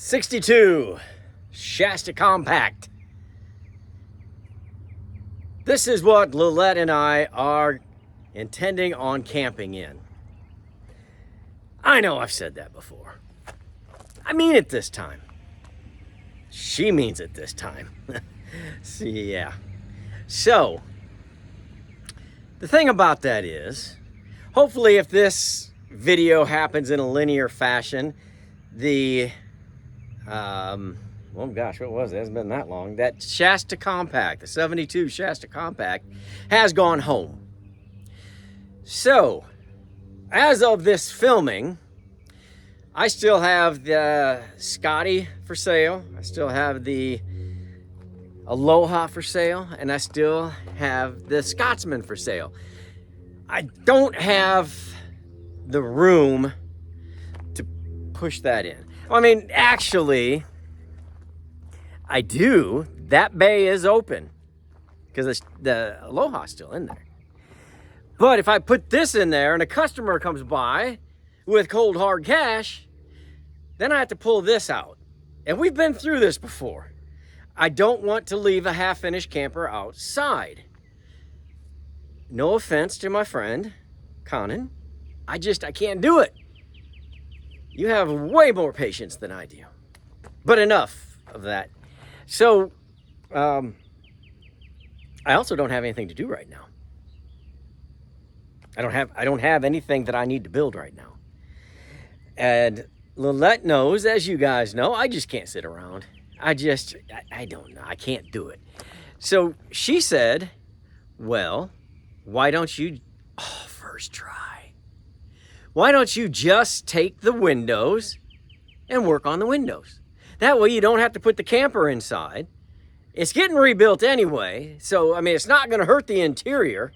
62 Shasta Compact. This is what Lilet and I are intending on camping in. I know I've said that before. I mean it this time. She means it this time. See, yeah. So, the thing about that is, hopefully if this video happens in a linear fashion, the, oh gosh, what was it? It hasn't been that long. That Shasta Compact, the 72 Shasta Compact, has gone home. So, as of this filming, I still have the Scotty for sale. I still have the Aloha for sale, and I still have the Scotsman for sale. I don't have the room to push that in. I mean, actually, I do. That bay is open because the Aloha's still in there. But if I put this in there and a customer comes by with cold hard cash, then I have to pull this out. And we've been through this before. I don't want to leave a half-finished camper outside. No offense to my friend, Conan. I can't do it. You have way more patience than I do. But enough of that. So, I also don't have anything to do right now. I don't have anything that I need to build right now. And Lilet knows, as you guys know, I just can't sit around. I don't know. I can't do it. So she said, well, why don't you, first try. Why don't you just take the windows and work on the windows? That way you don't have to put the camper inside. It's getting rebuilt anyway. So, I mean, it's not going to hurt the interior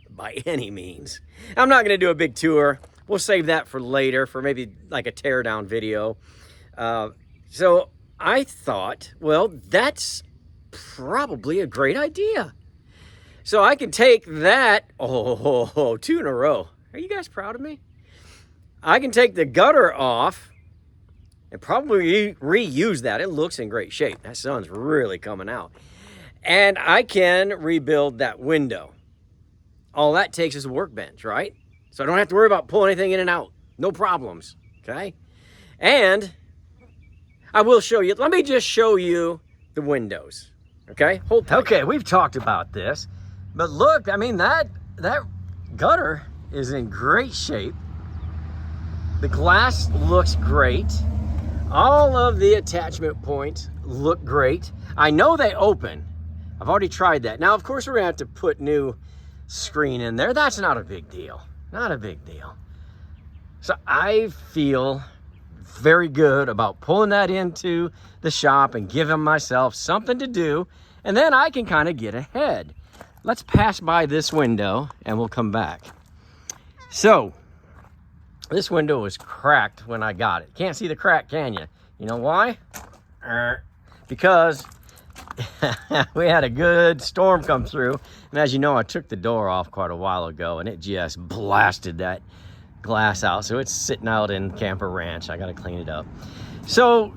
by any means. I'm not going to do a big tour. We'll save that for later, for maybe like a teardown video. So I thought, well, that's probably a great idea. So I can take that, two in a row. Are you guys proud of me? I can take the gutter off and probably reuse that. It looks in great shape. That sun's really coming out. And I can rebuild that window. All that takes is a workbench, right? So I don't have to worry about pulling anything in and out. No problems, okay? And I will show you. Let me just show you the windows, okay? Hold tight. Okay, we've talked about this. But look, I mean, that gutter is in great shape. The glass looks great. All of the attachment points look great. I know they open. I've already tried that. Now, of course, we're gonna have to put new screen in there. That's not a big deal. Not a big deal. So I feel very good about pulling that into the shop and giving myself something to do, and then I can kind of get ahead. Let's pass by this window and we'll come back. So this window was cracked when I got it. Can't see the crack, can you? You know why? Because we had a good storm come through, and as you know, I took the door off quite a while ago, and it just blasted that glass out. So it's sitting out in Camper Ranch. I got to clean it up. So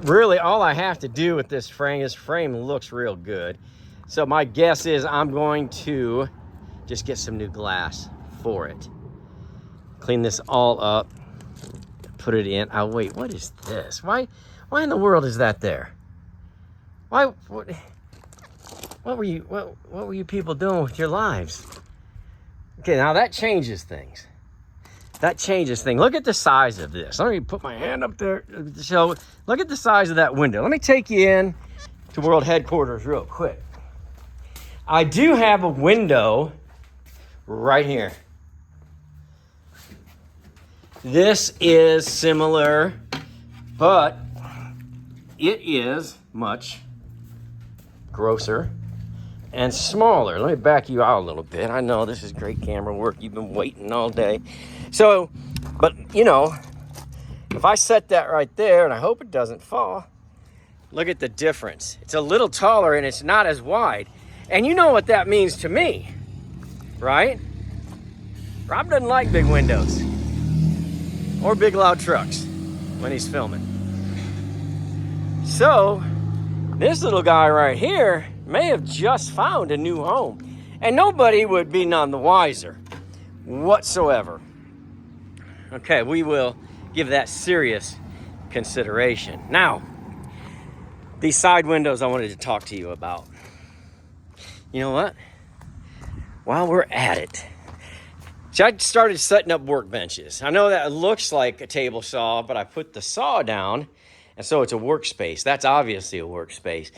really all I have to do with this frame looks real good. So my guess is I'm going to just get some new glass for it. Clean this all up, put it in. Oh wait, what is this? Why in the world is that there? What were you people doing with your lives? Okay, now that changes things. That changes things. Look at the size of this. Let me put my hand up there. So look at the size of that window. Let me take you in to World Headquarters real quick. I do have a window right here. This is similar, but it is much grosser and smaller. Let me back you out a little bit. I know this is great camera work. You've been waiting all day. So, but you know, if I set that right there, and I hope it doesn't fall, look at the difference. It's a little taller and it's not as wide. And you know what that means to me, right? Rob doesn't like big windows or big loud trucks. when he's filming. So this little guy right here may have just found a new home, and nobody would be none the wiser whatsoever. Okay, we will give that serious consideration. Now, these side windows I wanted to talk to you about. You know what? While we're at it, so I started setting up workbenches. I know that looks like a table saw, but I put the saw down, and so it's a workspace. That's obviously a workspace.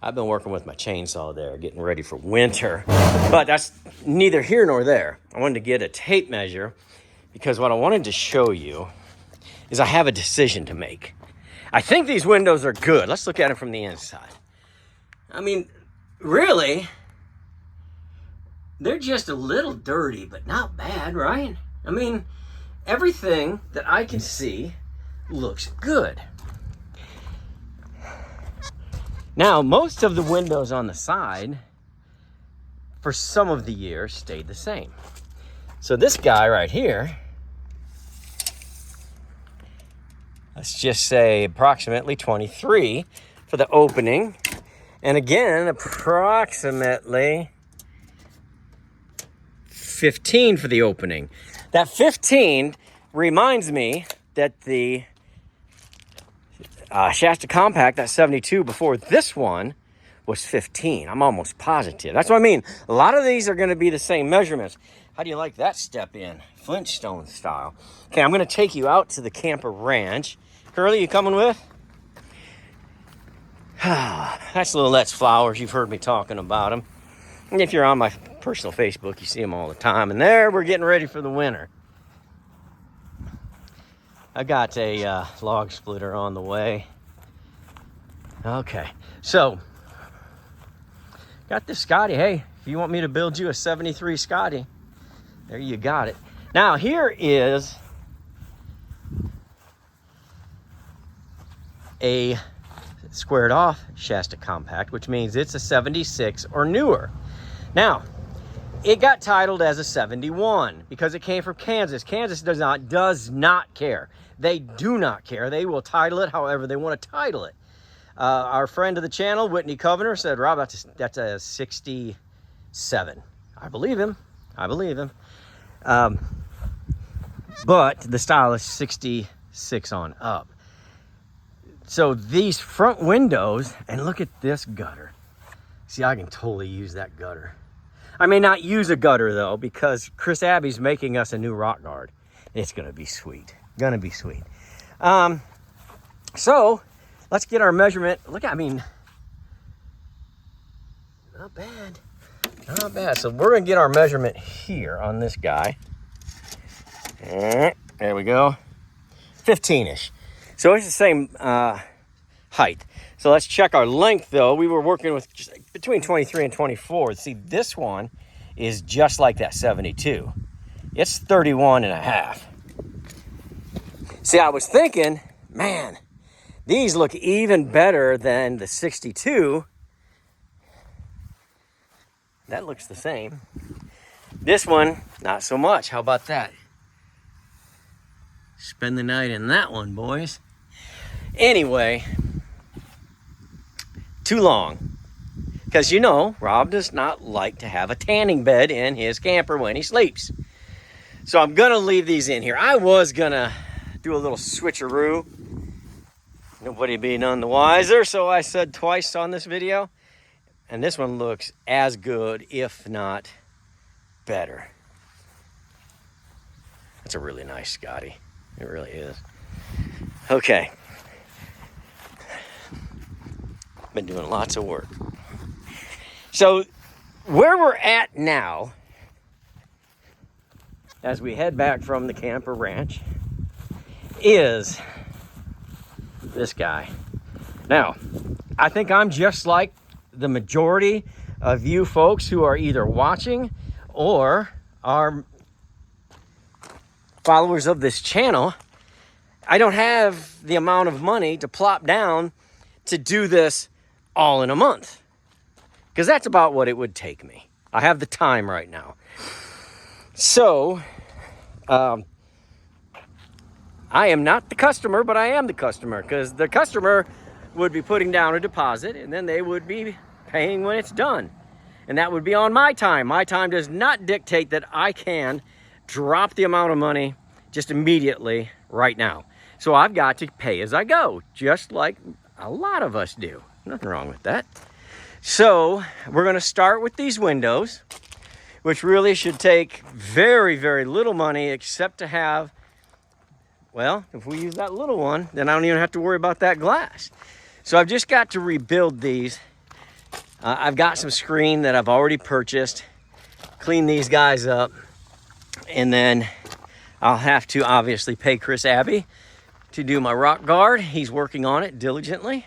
I've been working with my chainsaw there, getting ready for winter. But that's neither here nor there. I wanted to get a tape measure because what I wanted to show you is I have a decision to make. I think these windows are good. Let's look at them from the inside. I mean, really, they're just a little dirty, but not bad, right? I mean, everything that I can see looks good. Now, most of the windows on the side, for some of the years, stayed the same. So this guy right here, let's just say approximately 23 for the opening. And again, approximately 15 for the opening. That 15 reminds me that the Shasta Compact, that 72 before this one, was 15. I'm almost positive. That's what I mean. A lot of these are going to be the same measurements. How do you like that step in? Flintstone style. Okay, I'm going to take you out to the camper ranch. Curly, you coming with? That's Lilet's flowers. You've heard me talking about them. And if you're on my personal Facebook, you see them all the time. And there, we're getting ready for the winter. I got a log splitter on the way. Okay, so got this Scotty. Hey, if you want me to build you a 73 Scotty, there you got it. Now here is a squared off Shasta Compact, which means it's a 76 or newer. Now, it got titled as a 71 because it came from Kansas. Kansas does not care. They do not care. They will title it however they want to title it. Our friend of the channel, Whitney Covener, said, Rob, that's a 67. I believe him. But the style is 66 on up. So these front windows, and look at this gutter. See, I can totally use that gutter. I may not use a gutter though, because Chris Abbey's making us a new rock guard. It's gonna be sweet. So let's get our measurement. Look, I mean, not bad. So we're gonna get our measurement here on this guy. There we go, 15-ish. So it's the same height. So let's check our length though. We were working with just between 23 and 24. See, this one is just like that 72. It's 31 and a half. See, I was thinking, man, these look even better than the 62. That looks the same. This one, not so much. How about that? Spend the night in that one, boys. Anyway, too long. Because you know, Rob does not like to have a tanning bed in his camper when he sleeps. So I'm going to leave these in here. I was going to do a little switcheroo. Nobody be none the wiser, so I said twice on this video. And this one looks as good, if not better. That's a really nice Scotty. It really is. Okay. Been doing lots of work. So where we're at now, as we head back from the camper ranch, is this guy. Now, I think I'm just like the majority of you folks who are either watching or are followers of this channel. I don't have the amount of money to plop down to do this all in a month, because that's about what it would take me. I have the time right now. So I am not the customer, but I am the customer, because the customer would be putting down a deposit and then they would be paying when it's done. And that would be on my time. My time does not dictate that I can drop the amount of money just immediately right now. So I've got to pay as I go, just like a lot of us do. Nothing wrong with that. So we're gonna start with these windows, which really should take very, very little money, except to have, well, if we use that little one, then I don't even have to worry about that glass. So I've just got to rebuild these. I've got some screen that I've already purchased, clean these guys up, and then I'll have to obviously pay Chris Abbey to do my rock guard. He's working on it diligently.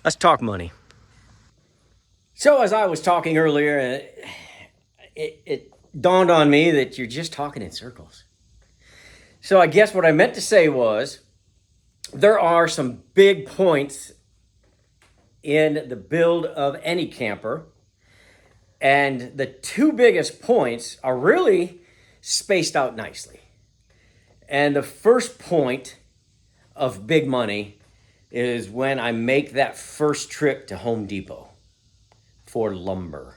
Let's talk money. So as I was talking earlier, it dawned on me that you're just talking in circles. So I guess what I meant to say was, there are some big points in the build of any camper, and the two biggest points are really spaced out nicely. And the first point of big money is when I make that first trip to Home Depot for lumber.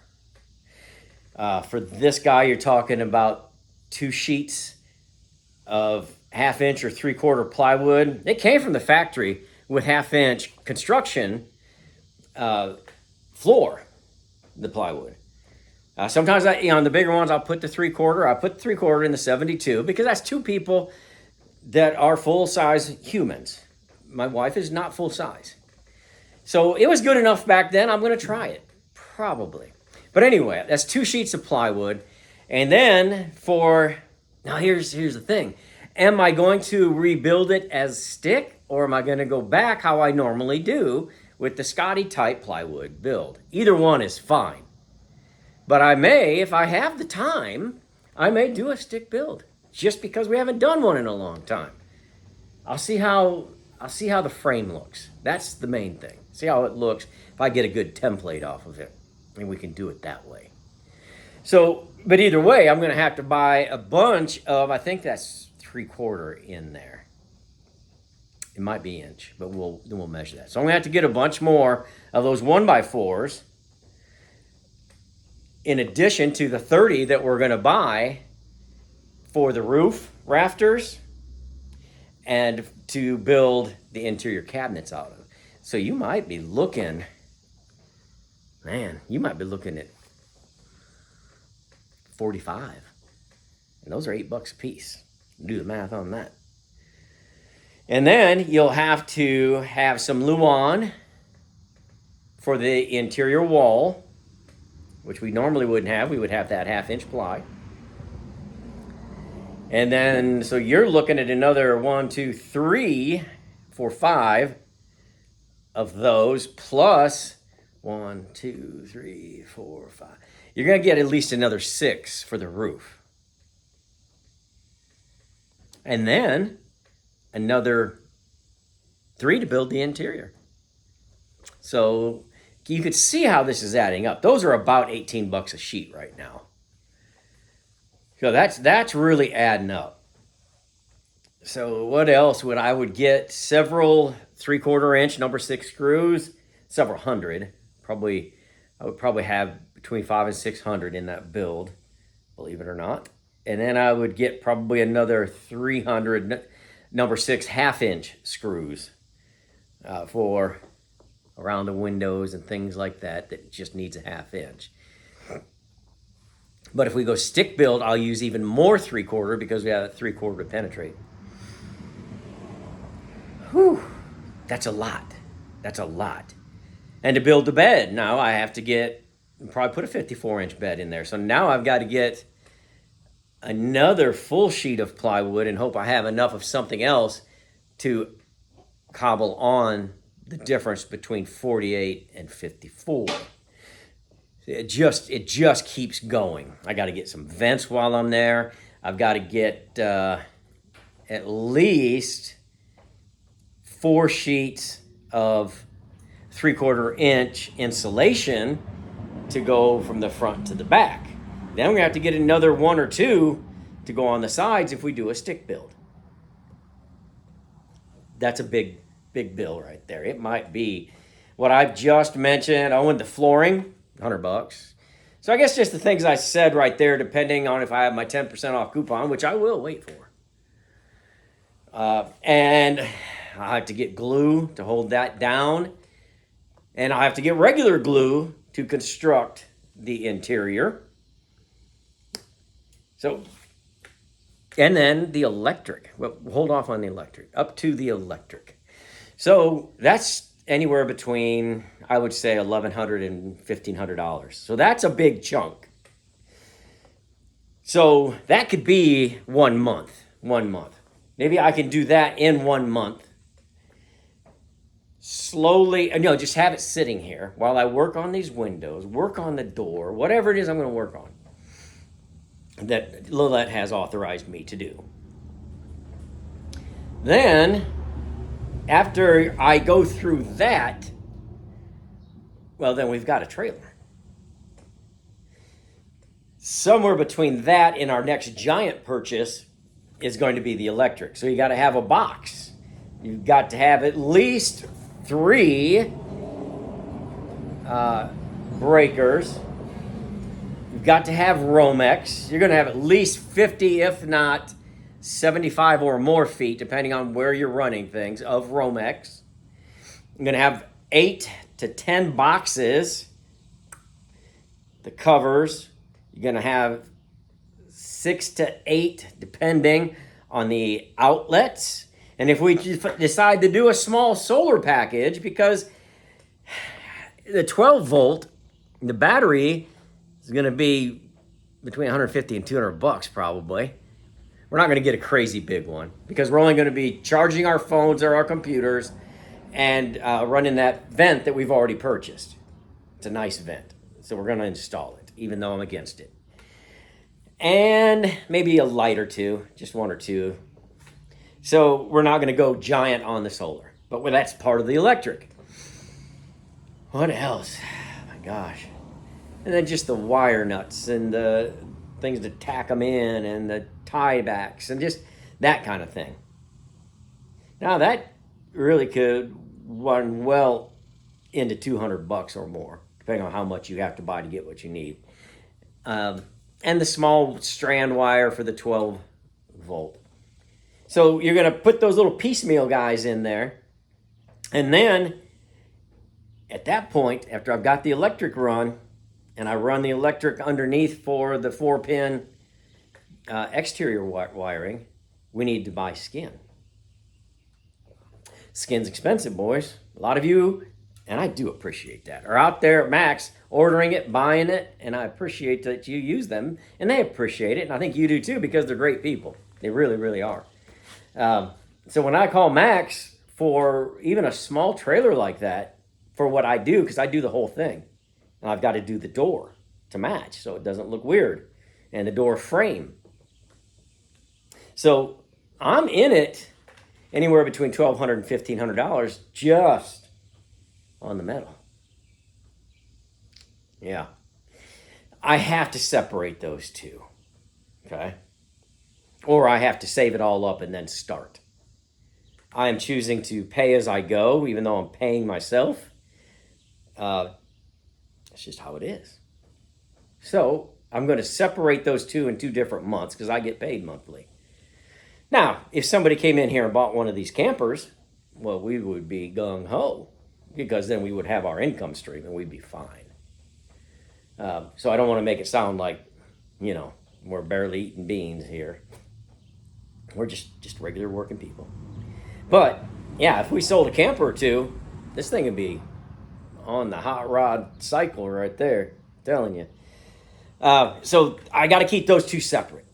For this guy, you're talking about 2 sheets of 1/2 inch or 3/4 plywood. It came from the factory with 1/2 inch construction floor, the plywood. Sometimes on the bigger ones, I'll put the 3/4. I put the 3/4 in the 72 because that's 2 people that are full-size humans. My wife is not full-size. So it was good enough back then. I'm going to try it, probably. But anyway, that's 2 sheets of plywood. And then now here's the thing. Am I going to rebuild it as stick, or am I going to go back how I normally do with the Scotty type plywood build? Either one is fine. But I may, if I have the time, I may do a stick build, just because we haven't done one in a long time. I'll see how the frame looks. That's the main thing. See how it looks if I get a good template off of it, and we can do it that way. So, but either way, I'm going to have to buy a bunch of, I think that's 3/4 in there. It might be inch, but we'll measure that. So I'm going to have to get a bunch more of those 1x4s, in addition to the 30 that we're going to buy for the roof rafters and to build the interior cabinets out of. So you might be looking, at 45. And those are $8 a piece. Do the math on that. And then you'll have to have some Luan for the interior wall, which we normally wouldn't have. We would have that 1/2 inch ply. And then, so you're looking at another 1, 2, 3, 4, 5 of those, plus 1, 2, 3, 4, 5. You're going to get at least another 6 for the roof. And then another 3 to build the interior. So you could see how this is adding up. Those are about $18 a sheet right now. So that's really adding up. So what else would I would get? Several 3/4 inch number 6 screws, several hundred. I would probably have between 500 and 600 in that build, believe it or not. And then I would get probably another 300 number 6 1/2 inch screws for around the windows and things like that just needs a 1/2 inch. But if we go stick build, I'll use even more 3/4 because we have a 3/4 to penetrate. Whew, that's a lot. That's a lot. And to build the bed, now I have to probably put a 54 inch bed in there. So now I've got to get another full sheet of plywood and hope I have enough of something else to cobble on the difference between 48 and 54. It just keeps going. I got to get some vents while I'm there. I've got to get at least 4 sheets of 3/4 inch insulation to go from the front to the back. Then we're going to have to get another 1 or 2 to go on the sides if we do a stick build. That's a big bill right there. It might be what I've just mentioned. I went the flooring, $100. So I guess just the things I said right there, depending on if I have my 10% off coupon, which I will wait for. And I have to get glue to hold that down. And I have to get regular glue to construct the interior. So, and then the electric. Well, hold off on the electric. Up to the electric. So that's anywhere between, I would say, $1,100 and $1,500. So that's a big chunk. So that could be 1 month. 1 month. Maybe I can do that in 1 month. Slowly, just have it sitting here while I work on these windows, work on the door, whatever it is I'm going to work on that Lilet has authorized me to do. Then, after I go through that, well, then we've got a trailer. Somewhere between that and our next giant purchase is going to be the electric. So you got to have a box. You've got to have at least 3 breakers. You've got to have Romex. You're going to have at least 50, if not 75 or more feet, depending on where you're running things, of Romex. I'm going to have 8 to 10 boxes. The covers. You're going to have 6 to 8, depending on the outlets. And if we decide to do a small solar package, because the 12 volt, the battery is going to be between 150 and 200 bucks probably. We're not going to get a crazy big one because we're only going to be charging our phones or our computers and running that vent that we've already purchased. It's a nice vent. So we're going to install it, even though I'm against it. And maybe a light or two, just 1 or 2. So we're not going to go giant on the solar, but that's part of the electric. What else? Oh my gosh. And then just the wire nuts and the things to tack them in and the tie backs and just that kind of thing. Now that really could run well into 200 bucks or more, depending on how much you have to buy to get what you need. And the small strand wire for the 12 volt. So you're going to put those little piecemeal guys in there. And then at that point, after I've got the electric run, and I run the electric underneath for the 4-pin exterior wiring, we need to buy skin. Skin's expensive, boys. A lot of you, and I do appreciate that, are out there at Max ordering it, buying it, and I appreciate that you use them, and they appreciate it, and I think you do too because they're great people. They really, really are. So when I call Max for even a small trailer like that, for what I do, because I do the whole thing, and I've got to do the door to match so it doesn't look weird, and the door frame. So I'm in it anywhere between $1,200 and $1,500 just on the metal. Yeah. I have to separate those two, okay? Or I have to save it all up and then start. I am choosing to pay as I go, even though I'm paying myself. That's just how it is. So I'm going to separate those two in 2 different months because I get paid monthly. Now, if somebody came in here and bought one of these campers, well, we would be gung-ho because then we would have our income stream and we'd be fine. So I don't want to make it sound like, we're barely eating beans here. We're just regular working people. But, yeah, if we sold a camper or two, this thing would be on the hot rod cycle right there. I'm telling you. So I got to keep those two separate.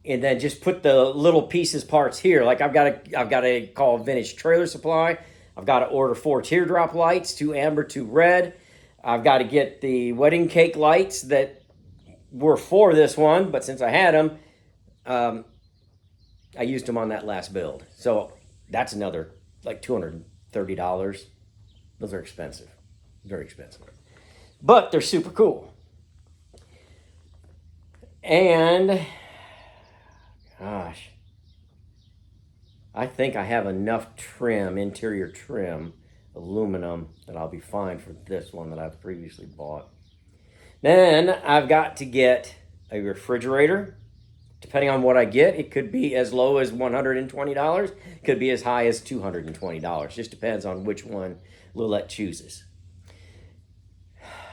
And then just put the little pieces parts here. Like I've got to call Vintage Trailer Supply. I've got to order 4 teardrop lights, 2 amber, 2 red. I've got to get the wedding cake lights that were for this one, but since I had them, I used them on that last build. So that's another like $230. Those are expensive, very expensive, but they're super cool. And Gosh. I think I have enough trim, interior trim, aluminum, that I'll be fine for this one that I've previously bought. Then I've got to get a refrigerator. Depending on what I get, it could be as low as $120. It could be as high as $220. Just depends on which one Lilet chooses.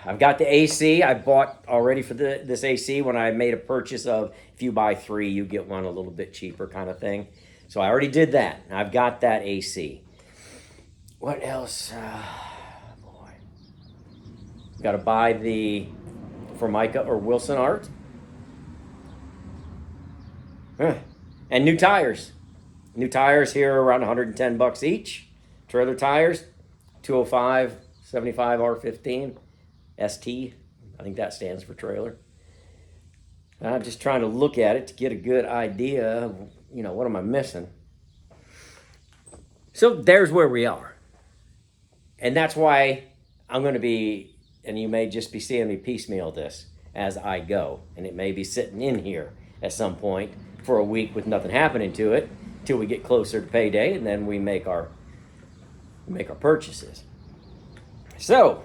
I've got the AC. I bought already for this AC when I made a purchase of if you buy 3, you get one a little bit cheaper kind of thing. So I already did that. I've got that AC. What else? Boy. Got to buy the Formica or Wilson Art. And new tires. New tires here are around $110 each. Trailer tires, 205 75 R15 ST. I think that stands for trailer. And I'm just trying to look at it to get a good idea of, what am I missing? So there's where we are. And that's why I'm going to be, and you may just be seeing me piecemeal this as I go. And it may be sitting in here at some point for a week with nothing happening to it till we get closer to payday, and then we make our purchases. So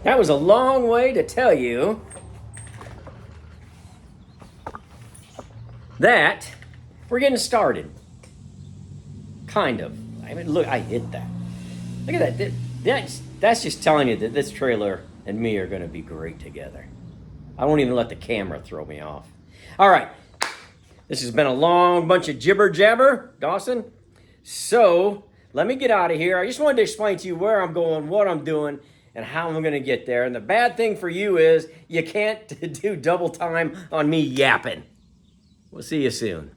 that was a long way to tell you that we're getting started. Kind of. I mean, look, I hit that. Look at that. That's just telling you that this trailer and me are going to be great together. I won't even let the camera throw me off. All right. This has been a long bunch of jibber jabber, Dawson. So let me get out of here. I just wanted to explain to you where I'm going, what I'm doing, and how I'm going to get there. And the bad thing for you is you can't do double time on me yapping. We'll see you soon.